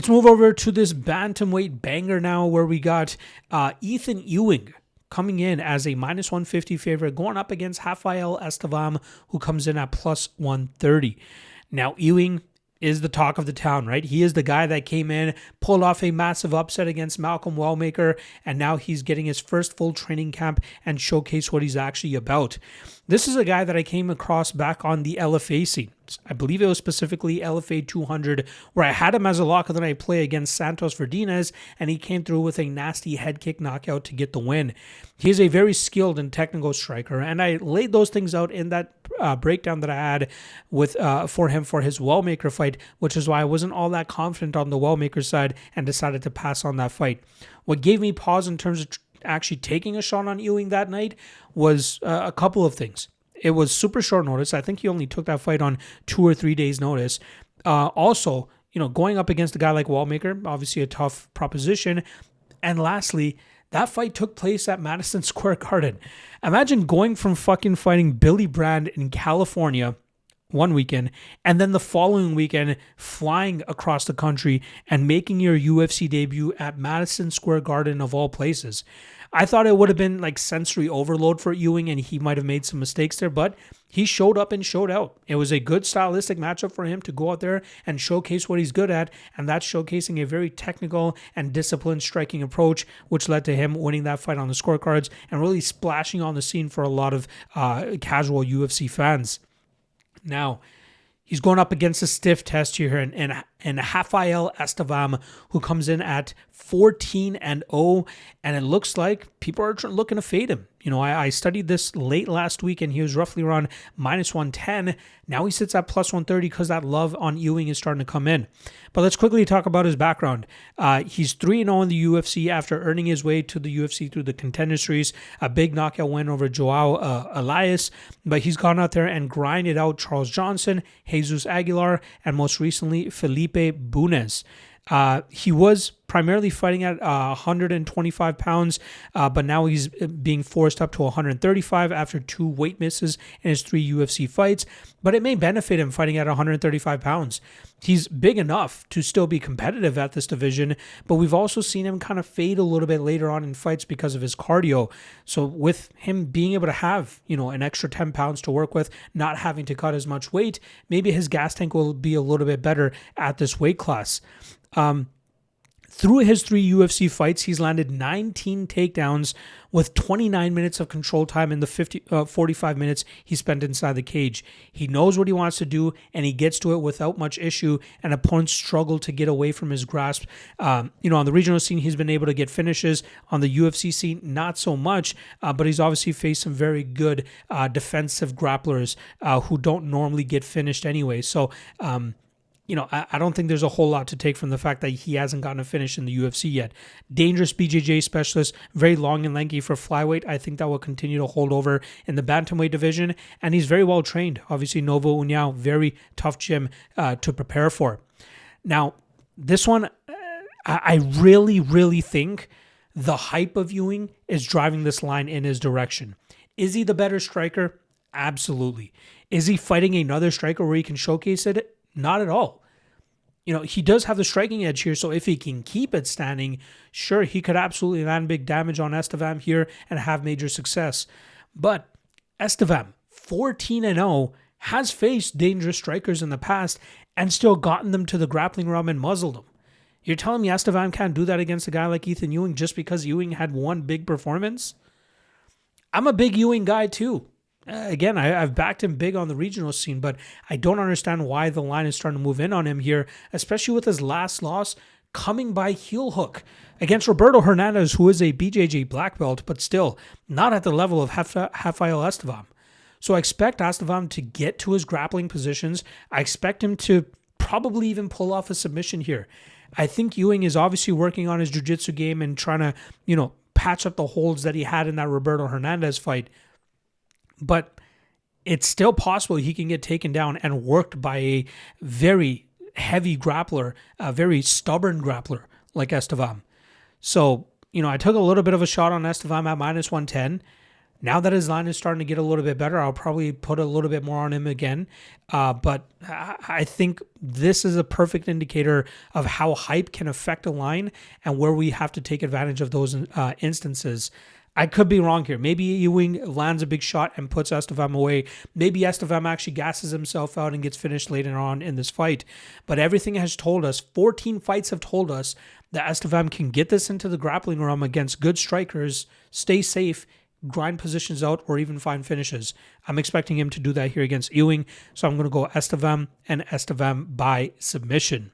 Let's move over to this bantamweight banger now, where we got Ethan Ewing coming in as a minus 150 favorite, going up against Rafael Estevam, who comes in at plus 130. Now, Ewing is the talk of the town, right? He is the guy that came in, pulled off a massive upset against Malcolm Wellmaker, and now he's getting his first full training camp and showcase what he's actually about. This is a guy that I came across back on the LFA scene. I believe it was specifically LFA 200, where I had him as a lock, and then I play against Santos Verdinez, and he came through with a nasty head kick knockout to get the win. He is a very skilled and technical striker, and I laid those things out in that breakdown that I had with for him for his Wellmaker fight, which is why I wasn't all that confident on the Wellmaker side and decided to pass on that fight. What gave me pause in terms of actually taking a shot on Ewing that night was a couple of things. It was super short notice. I think he only took that fight on 2 or 3 days notice. Also, going up against a guy like Wellmaker, obviously a tough proposition. And lastly, that fight took place at Madison Square Garden. Imagine going from fucking fighting Billy Brand in California one weekend, and then the following weekend flying across the country and making your UFC debut at Madison Square Garden of all places. I thought it would have been like sensory overload for Ewing, and he might have made some mistakes there, but he showed up and showed out. It was a good stylistic matchup for him to go out there and showcase what he's good at, and that's showcasing a very technical and disciplined striking approach, which led to him winning that fight on the scorecards and really splashing on the scene for a lot of casual UFC fans. Now, he's going up against a stiff test here in Rafael Estevam, who comes in at 14-0, and it looks like people are looking to fade him. I studied this late last week, and he was roughly around minus 110. Now he sits at plus 130 because that love on Ewing is starting to come in. But let's quickly talk about his background. He's 3-0 in the UFC after earning his way to the UFC through the Contender Series, a big knockout win over Joao Elias. But he's gone out there and grinded out Charles Johnson, Jesus Aguilar, and most recently Felipe Bunes. He was primarily fighting at 125 pounds, but now he's being forced up to 135 after 2 weight misses in his 3 UFC fights. But it may benefit him fighting at 135 pounds. He's big enough to still be competitive at this division, but we've also seen him kind of fade a little bit later on in fights because of his cardio. So with him being able to have, an extra 10 pounds to work with, not having to cut as much weight, maybe his gas tank will be a little bit better at this weight class. Through his 3 UFC fights, he's landed 19 takedowns with 29 minutes of control time in the 45 minutes he spent inside the cage. He knows what he wants to do, and he gets to it without much issue, and opponents struggle to get away from his grasp. On the regional scene, he's been able to get finishes. On the UFC scene, not so much, but he's obviously faced some very good defensive grapplers who don't normally get finished anyway. So, I don't think there's a whole lot to take from the fact that he hasn't gotten a finish in the UFC yet. Dangerous BJJ specialist, very long and lanky for flyweight. I think that will continue to hold over in the bantamweight division, and he's very well trained. Obviously, Novo União, very tough gym to prepare for. Now, this one, I really, really think the hype of Ewing is driving this line in his direction. Is he the better striker? Absolutely. Is he fighting another striker where he can showcase it? Not at all. He does have the striking edge here, so if he can keep it standing, sure, he could absolutely land big damage on Estevam here and have major success. But Estevam, 14-0, has faced dangerous strikers in the past and still gotten them to the grappling realm and muzzled them. You're telling me Estevam can't do that against a guy like Ethan Ewing just because Ewing had one big performance? I'm a big Ewing guy too. Again, I've backed him big on the regional scene, but I don't understand why the line is starting to move in on him here, especially with his last loss coming by heel hook against Roberto Hernandez, who is a BJJ black belt, but still not at the level of Rafael Estevam. So I expect Estevam to get to his grappling positions. I expect him to probably even pull off a submission here. I think Ewing is obviously working on his jiu-jitsu game and trying to, patch up the holes that he had in that Roberto Hernandez fight. But it's still possible he can get taken down and worked by a very heavy grappler, a very stubborn grappler like Estevam. So, I took a little bit of a shot on Estevam at minus 110. Now that his line is starting to get a little bit better, I'll probably put a little bit more on him again. But I think this is a perfect indicator of how hype can affect a line and where we have to take advantage of those instances. I could be wrong here. Maybe Ewing lands a big shot and puts Estevam away. Maybe Estevam actually gasses himself out and gets finished later on in this fight. But everything has told us, 14 fights have told us that Estevam can get this into the grappling realm against good strikers, stay safe, grind positions out, or even find finishes. I'm expecting him to do that here against Ewing. So I'm going to go Estevam and Estevam by submission.